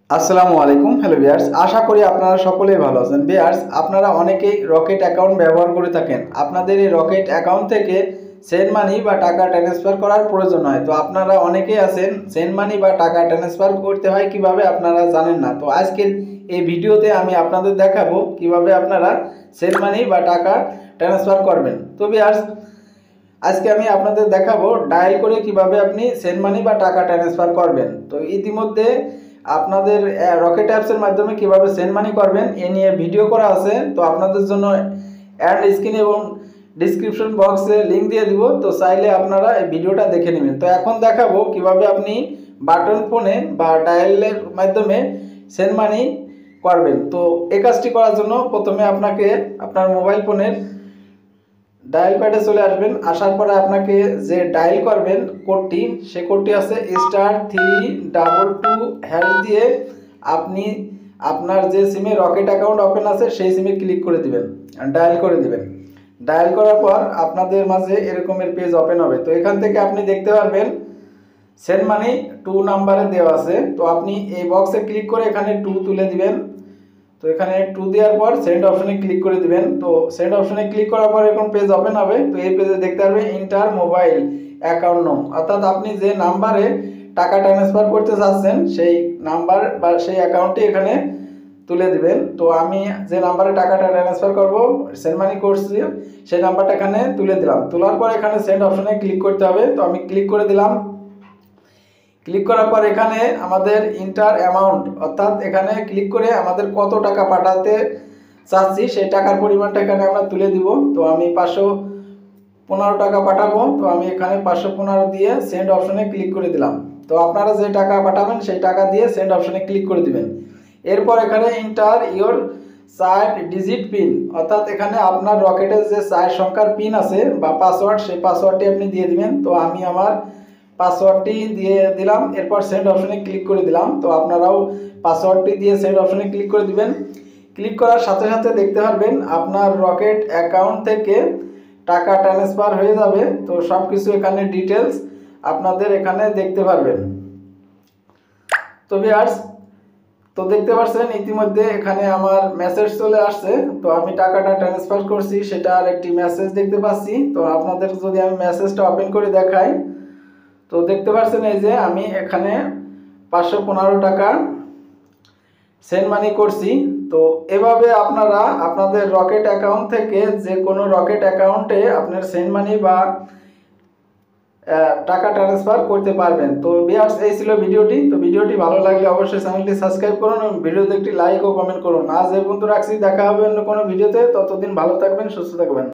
আসসালামু আলাইকুম। Hello viewers, আশা করি আপনারা সকলেই ভালো আছেন। ভিউয়ার্স, আপনারা অনেকেই রকেট অ্যাকাউন্ট ব্যবহার করে থাকেন। আপনাদের এই রকেট অ্যাকাউন্ট থেকে সেন্ড মানি বা টাকা ট্রান্সফার করার প্রয়োজন হয়। তো আপনারা অনেকেই আছেন সেন্ড মানি বা টাকা ট্রান্সফার করতে হয় কিভাবে আপনারা জানেন না। তো আজকের এই ভিডিওতে আমি আপনাদের দেখাবো কিভাবে আপনারা সেন্ড মানি বা টাকা ট্রান্সফার করবেন। তো ভিউয়ার্স, আজকে আমি আপনাদের দেখাবো ডায়াল করে কিভাবে আপনি সেন্ড মানি বা টাকা ট্রান্সফার করবেন। তো ইতিমধ্যে আপনাদের রকেট অ্যাপসের মাধ্যমে কিভাবে সেন্ড মানি করবেন এ নিয়ে ভিডিও করা আছে। তো আপনাদের জন্য অ্যাড স্ক্রিন এবং ডিসক্রিপশন বক্সে লিঙ্ক দিয়ে দিব, তো চাইলে আপনারা এই ভিডিওটা দেখে নেবেন। তো এখন দেখাবো কিভাবে আপনি বাটন ফোনে বা ডায়ালের মাধ্যমে সেন্ড মানি করবেন। তো এই কাজটি করার জন্য প্রথমে আপনাকে আপনার মোবাইল ফোনের ডায়াল প্যাডে চলে আসবেন। আসার পরে আপনাকে যে ডায়াল করবেন কোডটি, সে কোডটি আছে *322# দিয়ে আপনি আপনার যে সিমে রকেট অ্যাকাউন্ট ওপেন আছে সেই সিমে ক্লিক করে দিবেন, ডায়াল করে দিবেন। ডায়াল করার পর আপনাদের মাঝে এরকমের পেজ ওপেন হবে। তো এখান থেকে আপনি দেখতে পারবেন সেন্ড মানি 2 নাম্বারে দেওয়া আছে। তো আপনি এই বক্সে ক্লিক করে এখানে 2 তুলে দিবেন। তো এখানে 2 দেওয়ার পর সেন্ড অপশনে ক্লিক করে দিবেন। তো সেন্ড অপশনে ক্লিক করার পর এরকম পেজ ওপেন হবে। তো এই পেজে দেখতে পারবেন ইন্টার মোবাইল অ্যাকাউন্ট নং, অর্থাৎ আপনি যে নাম্বারে টাকা ট্রান্সফার করতে চাচ্ছেন সেই নাম্বার বা সেই অ্যাকাউন্টটি এখানে তুলে দিবেন। তো আমি যে নাম্বারে টাকাটা ট্রান্সফার করব সেন্ড মানি করছি সেই নাম্বারটা এখানে তুলে দিলাম। তোলার পর এখানে সেন্ড অপশনে ক্লিক করতে হবে। তো আমি ক্লিক করে দিলাম। ক্লিক করার পর এখানে আমাদের ইন্টার অ্যামাউন্ট, অর্থাৎ এখানে ক্লিক করে আমাদের কত টাকা পাঠাতে চাচ্ছি সেই টাকার পরিমাণটা এখানে আমরা তুলে দিব। তো আমি 515 টাকা পাঠাবো। তো আমি এখানে 515 দিয়ে সেন্ড অপশনে ক্লিক করে দিলাম। তো আপনারা যে টাকা পাঠাবেন সেই টাকা দিয়ে সেন্ড অপশনে ক্লিক করে দিবেন। এরপর এখানে ইন্টার ইওর 4 ডিজিট পিন, অর্থাৎ এখানে আপনার রকেটের যে 4 সংখ্যার পিন আছে বা পাসওয়ার্ড, সেই পাসওয়ার্ডটি আপনি দিয়ে দিবেন। তো আমি আমার পাসওয়ার্ডটি দিয়ে দিলাম। এরপর সেন্ড অপশনে ক্লিক করে দিলাম। তো আপনারাও পাসওয়ার্ডটি দিয়ে সেন্ড অপশনে ক্লিক করে দিবেন। ক্লিক করার সাথে সাথে দেখতে পারবেন আপনার রকেট অ্যাকাউন্ট থেকে টাকা ট্রান্সফার হয়ে যাবে। তো সব কিছু এখানে ডিটেলস আপনাদের এখানে দেখতে পারবেন। তো ভিউয়ার্স, তো দেখতে পাচ্ছেন ইতিমধ্যে এখানে আমার মেসেজ চলে আসছে। তো আমি টাকাটা ট্রান্সফার করছি সেটার একটি মেসেজ দেখতে পাচ্ছি। তো আপনাদের যদি আমি মেসেজটা ওপেন করে দেখাই, তো দেখতে পাচ্ছেন এই যে আমি এখানে 515 টাকা সেন্ড মানি করছি। তো এভাবে আপনারা আপনাদের রকেট অ্যাকাউন্ট থেকে যে কোনো রকেট অ্যাকাউন্টে আপনার সেন্ড মানি বা টাকা ট্রান্সফার করতে পারবেন। তো ভিউয়ার্স, এই ছিল ভিডিওটি। তো ভিডিওটি ভালো লাগলে অবশ্যই চ্যানেলটি সাবস্ক্রাইব করুন এবং ভিডিওতে একটি লাইক ও কমেন্ট করুন। আজ এই পর্যন্ত রাখছি, দেখা হবে অন্য কোনো ভিডিওতে। ততদিন ভালো থাকবেন, সুস্থ থাকবেন।